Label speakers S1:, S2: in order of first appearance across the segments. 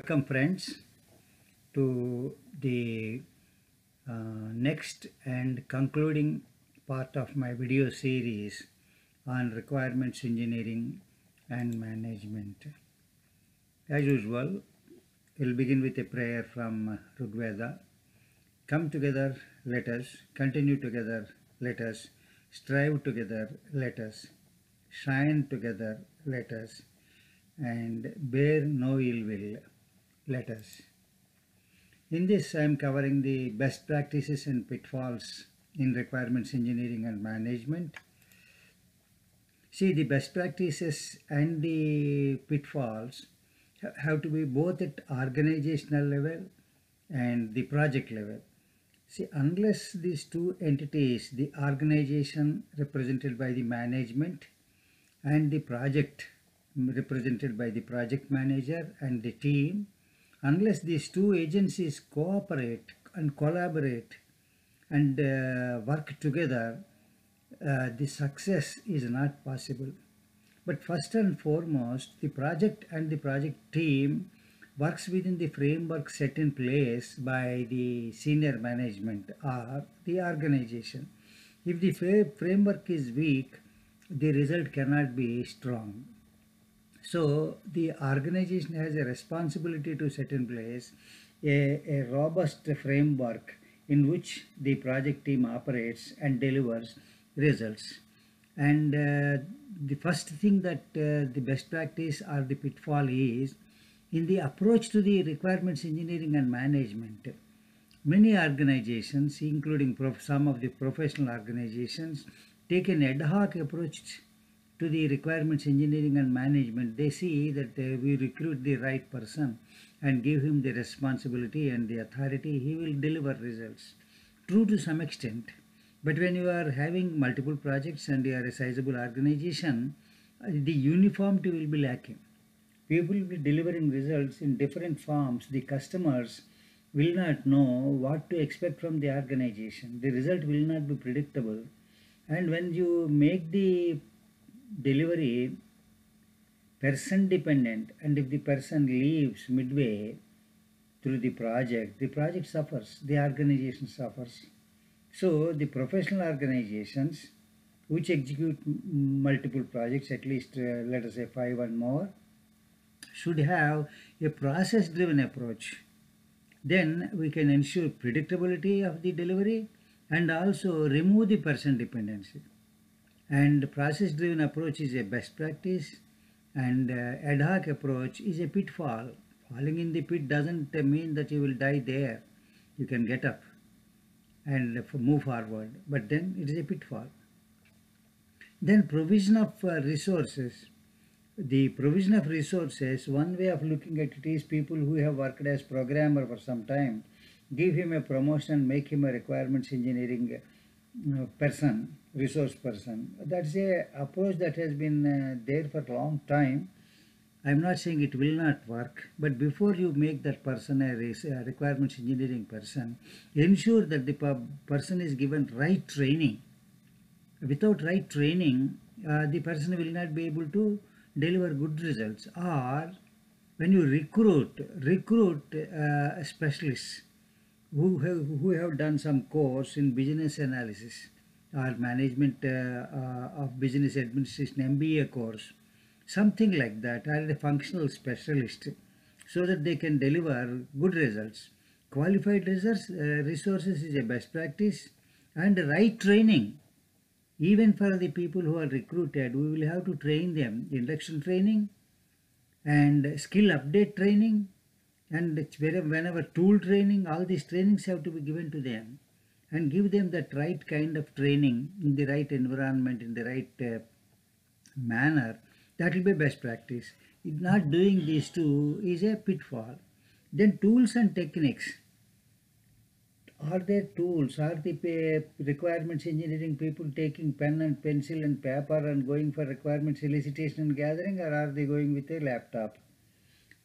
S1: Welcome friends to the next and concluding part of my video series on requirements engineering and management. As usual, we'll begin with a prayer from Rigveda. Come together, let us. Continue together, let us. Strive together, let us. Shine together, let us. And bear no ill will, let us. In this, I am covering the best practices and pitfalls in requirements engineering and management. See, the best practices and the pitfalls have to be both at organizational level and the project level. See, unless these two entities, the organization represented by the management and the project represented by the project manager and the team, unless these two agencies cooperate and collaborate and work together, the success is not possible. But first and foremost, the project and the project team works within the framework set in place by the senior management or the organization. If the framework is weak, the result cannot be strong. So the organization has a responsibility to set in place a robust framework in which the project team operates and delivers results. And the first thing that the best practice or the pitfall is in the approach to the requirements engineering and management. Many organizations, including some of the professional organizations, take an ad hoc approach to the requirements engineering and management. They see that we recruit the right person and give him the responsibility and the authority, he will deliver results. True to some extent, but when you are having multiple projects and you are a sizable organization, the uniformity will be lacking. People will be delivering results in different forms. The customers will not know what to expect from the organization. The result will not be predictable. And when you make the delivery person dependent, and if the person leaves midway through the project suffers, the organization suffers. So the professional organizations which execute multiple projects, at least let us say 5 and more, should have a process driven approach. Then we can ensure predictability of the delivery and also remove the person dependency. And process driven approach is a best practice, and ad hoc approach is a pitfall. Falling in the pit doesn't mean that you will die there. You can get up and move forward, but then it is a pitfall. Then provision of resources. The provision of resources, one way of looking at it is people who have worked as programmer for some time, give him a promotion, make him a requirements engineering person, resource person. That's a approach that has been there for a long time. I'm not saying it will not work, but before you make that person a requirements engineering person, ensure that the person is given right training. Without right training, the person will not be able to deliver good results. Or when you recruit specialists who have done some course in business analysis or management of business administration, MBA course, something like that, or a functional specialist, so that they can deliver good results. Qualified resources is a best practice, and right training. Even for the people who are recruited, we will have to train them, induction training and skill update training, and whenever tool training, all these trainings have to be given to them, and give them that right kind of training in the right environment, in the right manner. That will be best practice. Not doing these two is a pitfall. Then tools and techniques. Are there tools? Are the requirements engineering people taking pen and pencil and paper and going for requirements elicitation and gathering, or are they going with a laptop?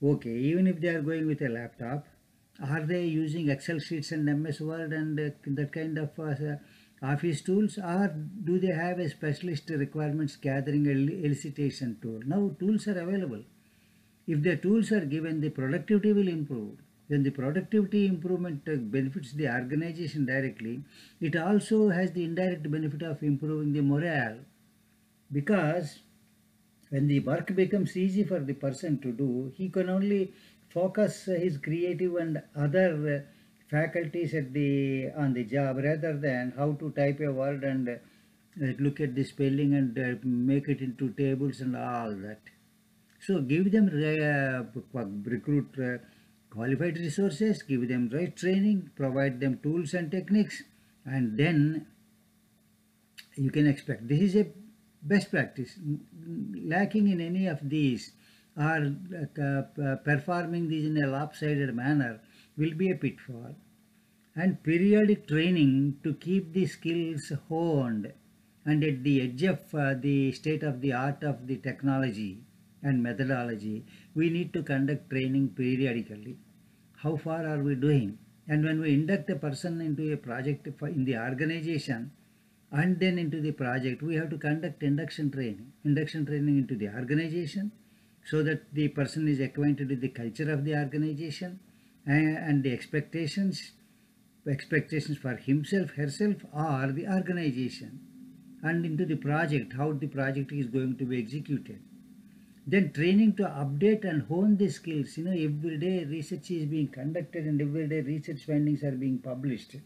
S1: Okay, even if they are going with a laptop, are they using Excel sheets and MS Word and that kind of office tools, or do they have a specialist requirements gathering elicitation tool? Now tools are available. If the tools are given, the productivity will improve. Then the productivity improvement benefits the organization directly. It also has the indirect benefit of improving the morale, because when the work becomes easy for the person to do, he can only focus his creative and other faculties at the on the job, rather than how to type a word and look at the spelling and make it into tables and all that. So give them recruit qualified resources, give them right training, provide them tools and techniques, and then you can expect. This is a best practice. Lacking in any of these, or performing these in a lopsided manner, will be a pitfall. And periodic training to keep the skills honed and at the edge of the state of the art of the technology and methodology, we need to conduct training periodically. How far are we doing? And when we induct a person into a project in the organization and then into the project, we have to conduct induction training into the organization, so that the person is acquainted with the culture of the organization and the expectations for himself, herself, or the organization, and into the project, how the project is going to be executed. Then training to update and hone the skills. Every day research is being conducted and every day research findings are being published.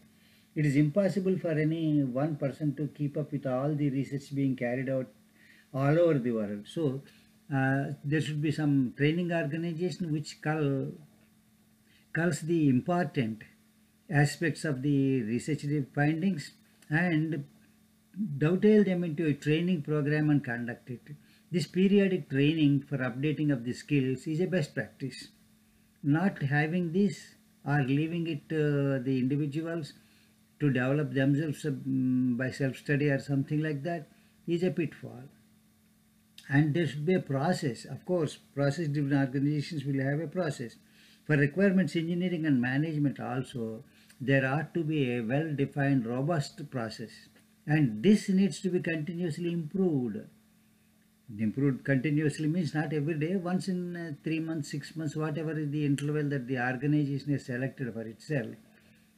S1: It is impossible for any one person to keep up with all the research being carried out all over the world. So there should be some training organization which culls the important aspects of the research findings and dovetail them into a training program and conduct it. This periodic training for updating of the skills is a best practice. Not having this or leaving it to the individuals to develop themselves by self-study or something like that is a pitfall. And there should be a process. Of course, process-driven organizations will have a process. For requirements engineering and management also, there ought to be a well-defined, robust process. And this needs to be continuously improved. Improved continuously means not every day, once in 3 months, 6 months, whatever is the interval that the organization has selected for itself.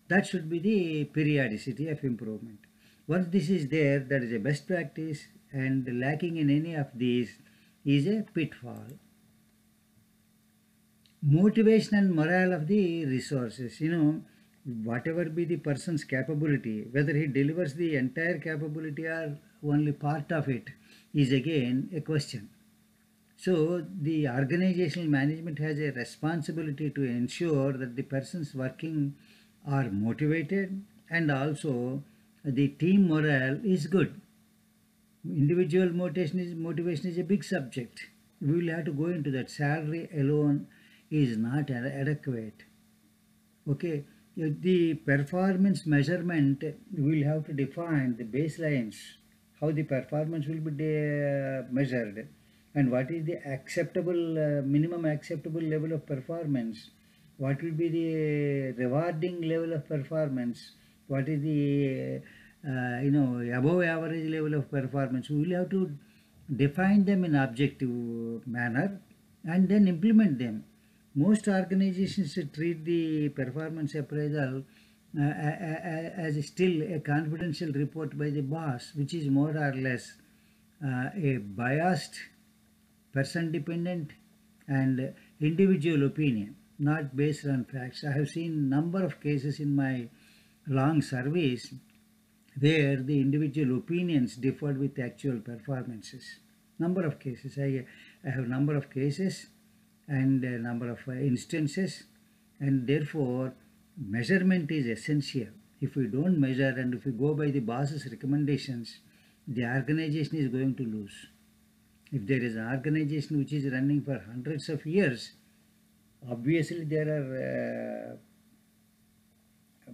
S1: That should be the periodicity of improvement. Once this is there, that is a best practice, and lacking in any of these is a pitfall. Motivation and morale of the resources. Whatever be the person's capability, whether he delivers the entire capability or only part of it, is again a question. So the organizational management has a responsibility to ensure that the persons working are motivated and also the team morale is good. Individual motivation is a big subject. We will have to go into that. Salary alone is not adequate. Okay, the performance measurement, we will have to define the baselines, how the performance will be measured, and what is the acceptable, minimum acceptable level of performance, what will be the rewarding level of performance, what is the above average level of performance. We will have to define them in objective manner and then implement them. Most organizations treat the performance appraisal as still a confidential report by the boss, which is more or less a biased, person-dependent and individual opinion, not based on facts. I have seen number of cases in my long service where the individual opinions differed with actual performances. Number of cases. I have number of cases and a number of instances, and therefore measurement is essential. If we don't measure and if we go by the boss's recommendations, the organization is going to lose. If there is an organization which is running for hundreds of years, obviously there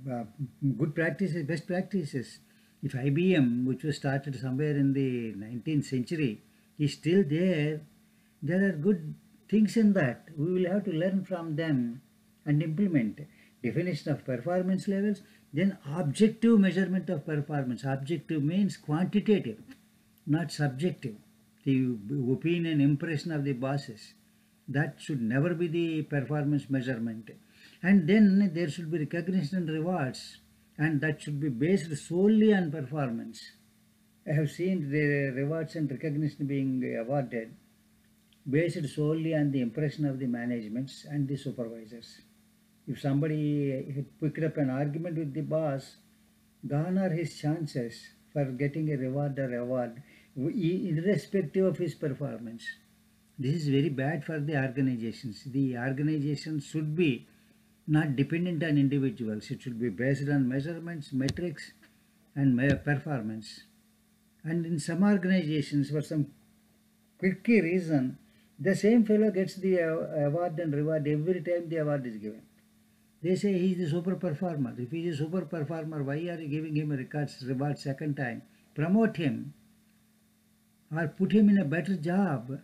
S1: are good practices, best practices. If IBM, which was started somewhere in the 19th century, is still there, there are good things in that. We will have to learn from them and implement. Definition of performance levels, then objective measurement of performance. Objective means quantitative, not subjective. The opinion, impression of the bosses. That should never be the performance measurement. And then there should be recognition and rewards, and that should be based solely on performance. I have seen the rewards and recognition being awarded based solely on the impression of the managements and the supervisors. If somebody had picked up an argument with the boss, gone are his chances for getting a reward or award, irrespective of his performance. This is very bad for the organizations. The organization should be not dependent on individuals. It should be based on measurements, metrics, and performance. And in some organizations, for some quirky reason, the same fellow gets the award and reward every time the award is given. They say he is the super performer. If he is a super performer, why are you giving him a reward second time? Promote him or put him in a better job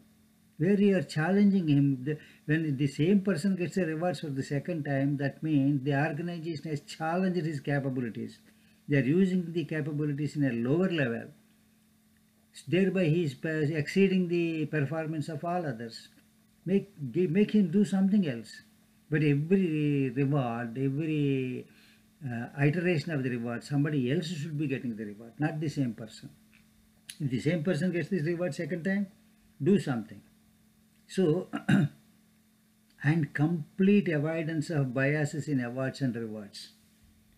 S1: where you are challenging him. When the same person gets a reward for the second time, that means the organization has challenged his capabilities. They are using the capabilities in a lower level. Thereby he is exceeding the performance of all others. Make him do something else. But every reward, every iteration of the reward, somebody else should be getting the reward, not the same person. If the same person gets this reward second time, do something. So, and complete avoidance of biases in awards and rewards.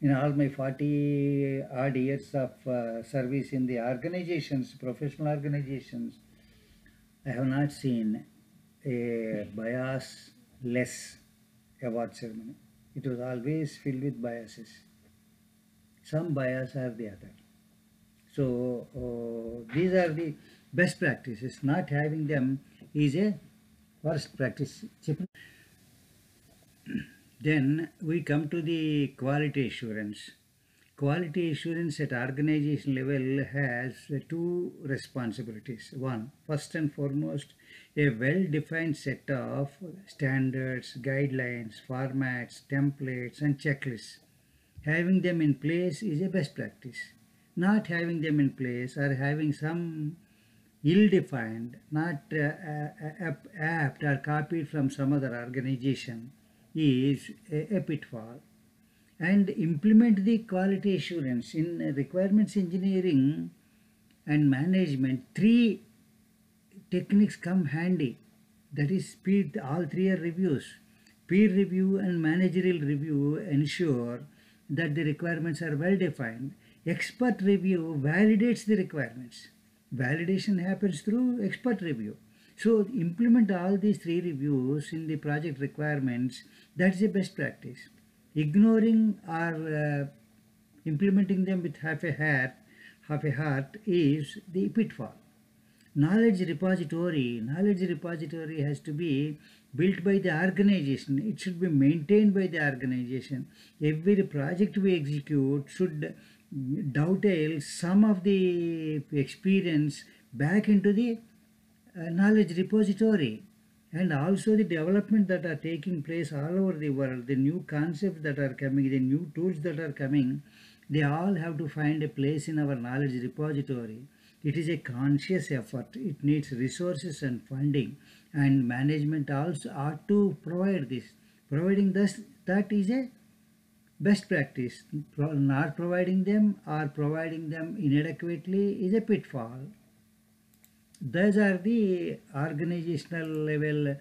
S1: In all my 40 odd years of service in the organizations, professional organizations, I have not seen a bias-less award ceremony. It was always filled with biases. Some bias or the other. So these are the best practices. Not having them is a worst practice. Then we come to the quality assurance. Quality assurance at organization level has two responsibilities. One, first and foremost, a well-defined set of standards, guidelines, formats, templates, and checklists. Having them in place is a best practice. Not having them in place or having some ill-defined, not apt or copied from some other organization is a pitfall. And implement the quality assurance in requirements engineering and management. Three techniques come handy. That is, all three are reviews. Peer review and managerial review ensure that the requirements are well defined. Expert review validates the requirements. Validation happens through expert review. So implement all these three reviews in the project requirements. That's the best practice. Ignoring or implementing them with half a heart is the pitfall. Knowledge repository has to be built by the organization. It should be maintained by the organization. Every project we execute should dovetail some of the experience back into the knowledge repository. And also the development that are taking place all over the world, the new concepts that are coming, the new tools that are coming, they all have to find a place in our knowledge repository. It is a conscious effort. It needs resources and funding, and management also ought to provide this. Providing this, that is a best practice. Not providing them or providing them inadequately is a pitfall. Those are the organizational level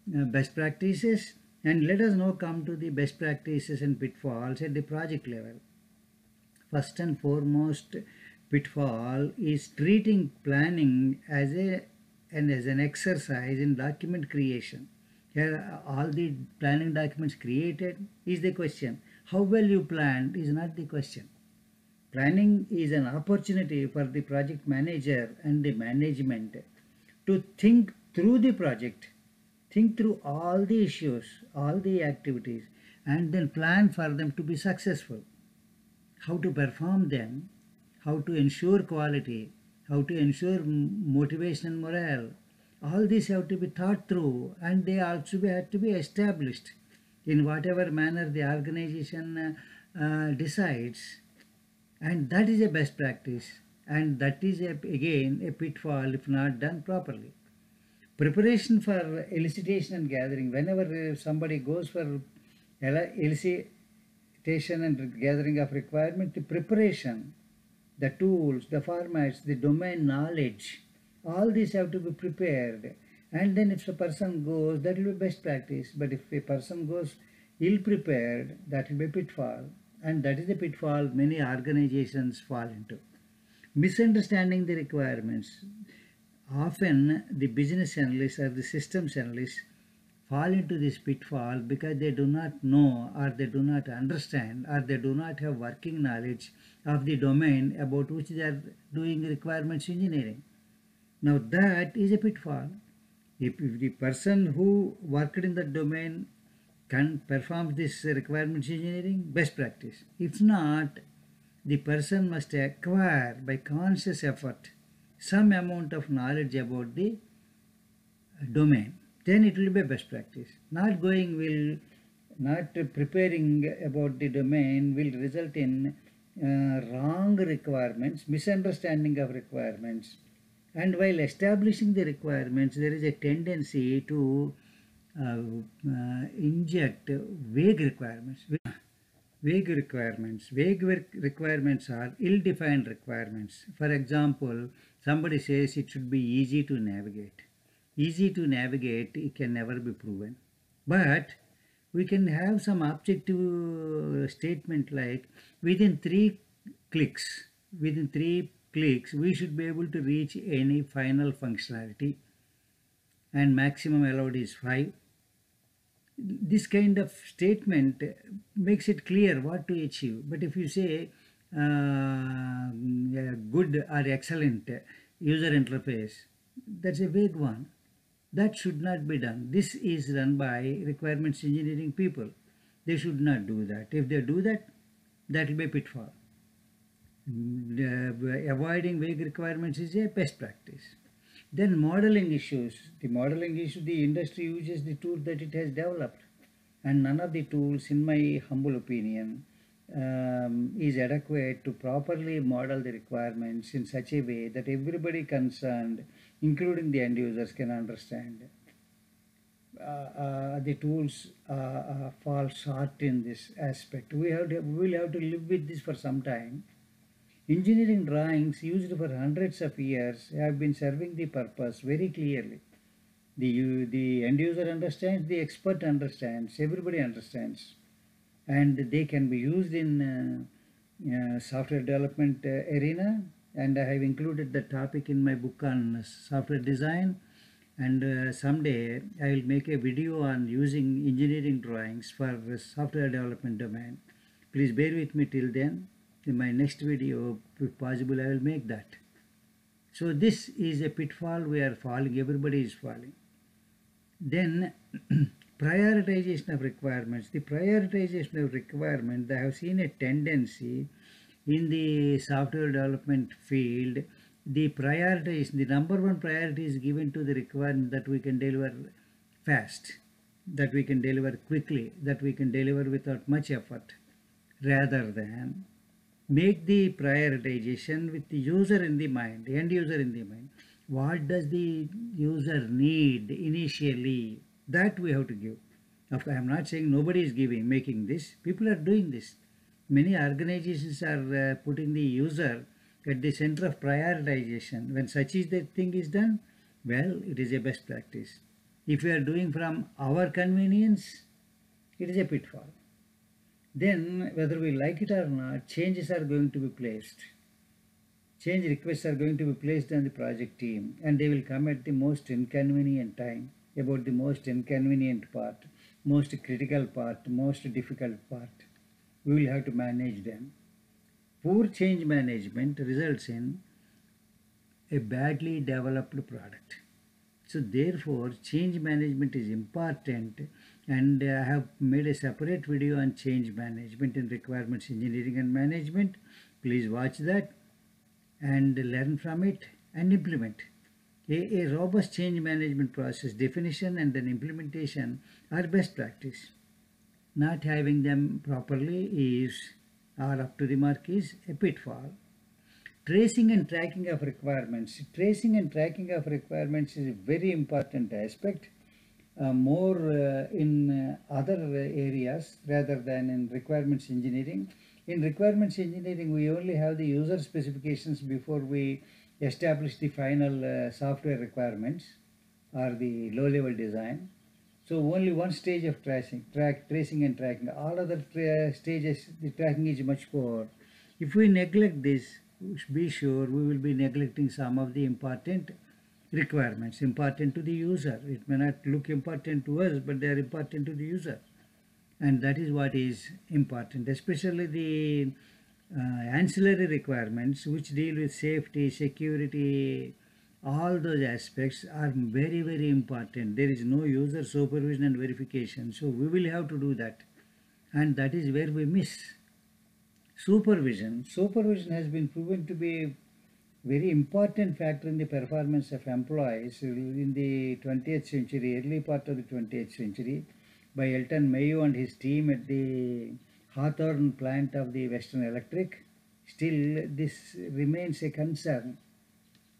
S1: best practices, and let us now come to the best practices and pitfalls at the project level. First and foremost pitfall is treating planning as an exercise in document creation. Here all the planning documents created is the question. How well you planned is not the question. Planning is an opportunity for the project manager and the management to think through the project, think through all the issues, all the activities, and then plan for them to be successful. How to perform them, how to ensure quality, how to ensure motivation and morale. All these have to be thought through, and they also have to be established in whatever manner the organization decides. And that is a best practice, and that is again a pitfall if not done properly. Preparation for elicitation and gathering. Whenever somebody goes for elicitation and gathering of requirement, the preparation, the tools, the formats, the domain knowledge, all these have to be prepared. And then if a person goes, that will be best practice. But if a person goes ill prepared, that will be a pitfall. And that is the pitfall many organizations fall into. Misunderstanding the requirements. Often the business analysts or the systems analysts fall into this pitfall because they do not know, or they do not understand, or they do not have working knowledge of the domain about which they are doing requirements engineering. Now that is a pitfall. If the person who worked in that domain can perform this requirements engineering, best practice. If not, the person must acquire by conscious effort some amount of knowledge about the domain. Then it will be best practice. Not preparing about the domain will result in wrong requirements, misunderstanding of requirements. And while establishing the requirements, there is a tendency to inject vague requirements. Vague requirements are ill-defined requirements. For example, somebody says it should be easy to navigate. Easy to navigate, it can never be proven. But we can have some objective statement like within 3 clicks, we should be able to reach any final functionality, and maximum allowed is 5. This kind of statement makes it clear what to achieve. But if you say good or excellent user interface, that's a vague one. That should not be done. This is run by requirements engineering people. They should not do that. If they do that, that will be a pitfall. Avoiding vague requirements is a best practice. Then modeling issues. The modeling issue, the industry uses the tool that it has developed, and none of the tools, in my humble opinion, is adequate to properly model the requirements in such a way that everybody concerned, including the end users, can understand. The tools fall short in this aspect. We will have to live with this for some time. Engineering drawings used for hundreds of years have been serving the purpose very clearly. The end user understands, the expert understands, everybody understands, and they can be used in software development arena. And I have included the topic in my book on software design, and someday I will make a video on using engineering drawings for the software development domain. Please bear with me till then. In my next video, if possible, I will make that. So this is a pitfall we are falling, everybody is falling. Then prioritization of requirements. The prioritization of requirements, I have seen a tendency in the software development field. The prioritization, the number one priority is given to the requirement that we can deliver fast, that we can deliver quickly, that we can deliver without much effort, rather than make the prioritization with the user in the mind, end user in the mind. What does the user need initially? That we have to give. Of course, I am not saying nobody is making this. People are doing this. Many organizations are putting the user at the center of prioritization. When such is the thing is done, well, it is a best practice. If we are doing from our convenience, it is a pitfall. Then, whether we like it or not, changes are going to be placed. Change requests are going to be placed on the project team, and they will come at the most inconvenient time, about the most inconvenient part, most critical part, most difficult part. We will have to manage them. Poor change management results in a badly developed product. So therefore, change management is important, and I have made a separate video on change management in requirements engineering and management. Please watch that and learn from it and implement. A robust change management process definition and then implementation are best practice. Not having them properly is, or up to the mark, is a pitfall. Tracing and tracking of requirements. Tracing and tracking of requirements is a very important aspect, more in other areas rather than in requirements engineering. In requirements engineering, we only have the user specifications before we establish the final software requirements or the low-level design. So only one stage of tracing and tracking. All other stages, the tracking is much poor. If we neglect this, be sure we will be neglecting some of the important requirements, important to the user. It may not look important to us, but they are important to the user. And that is what is important, especially the ancillary requirements which deal with safety, security, all those aspects are very, very important. There is no user supervision and verification. So we will have to do that. And that is where we miss. Supervision. Supervision has been proven to be a very important factor in the performance of employees in the 20th century, early part of the 20th century, by Elton Mayo and his team at the Hawthorne plant of the Western Electric. Still, this remains a concern.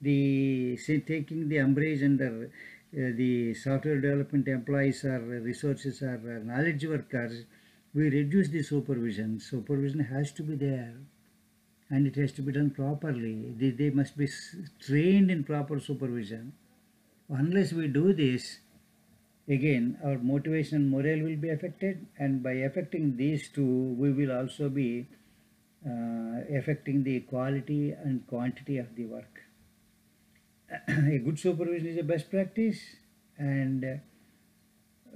S1: Taking the umbrage under the software development employees or resources or knowledge workers, we reduce the supervision. Supervision has to be there, and it has to be done properly. They must be trained in proper supervision. Unless we do this, again, our motivation and morale will be affected, and by affecting these two, we will also be affecting the quality and quantity of the work. A good supervision is a best practice, and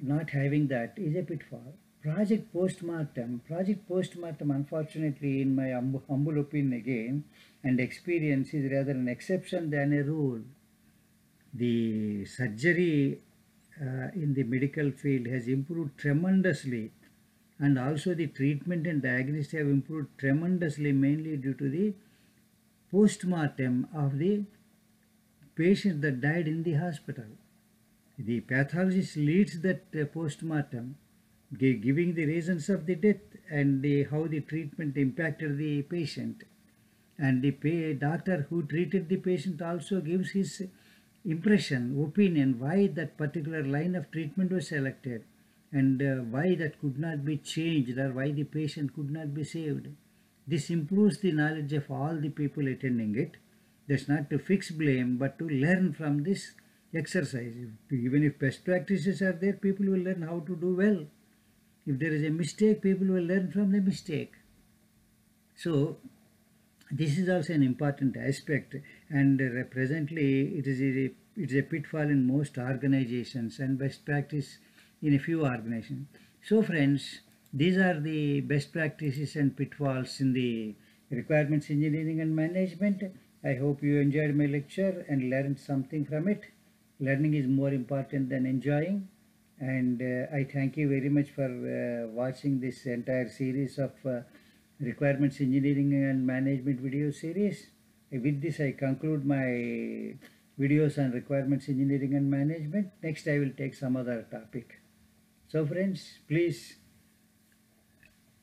S1: not having that is a pitfall. Project postmortem, unfortunately, in my humble opinion again, and experience, is rather an exception than a rule. The surgery in the medical field has improved tremendously, and also the treatment and diagnosis have improved tremendously, mainly due to the postmortem of the patient that died in the hospital. The pathologist leads that postmortem, giving the reasons of the death and how the treatment impacted the patient. And the doctor who treated the patient also gives his impression, opinion, why that particular line of treatment was selected, and why that could not be changed, or why the patient could not be saved. This improves the knowledge of all the people attending it. That's not to fix blame, but to learn from this exercise. Even if best practices are there, people will learn how to do well. If there is a mistake, people will learn from the mistake. So this is also an important aspect, and presently it is a pitfall in most organizations and best practice in a few organizations. So friends, these are the best practices and pitfalls in the requirements engineering and management. I hope you enjoyed my lecture and learned something from it. Learning is more important than enjoying, and I thank you very much for watching this entire series of requirements engineering and management video series. With this, I conclude my videos on requirements engineering and management. Next, I will take some other topic. So friends, please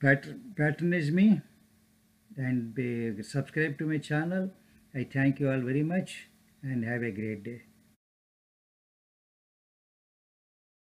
S1: patronize me and subscribe to my channel. I thank you all very much, and have a great day.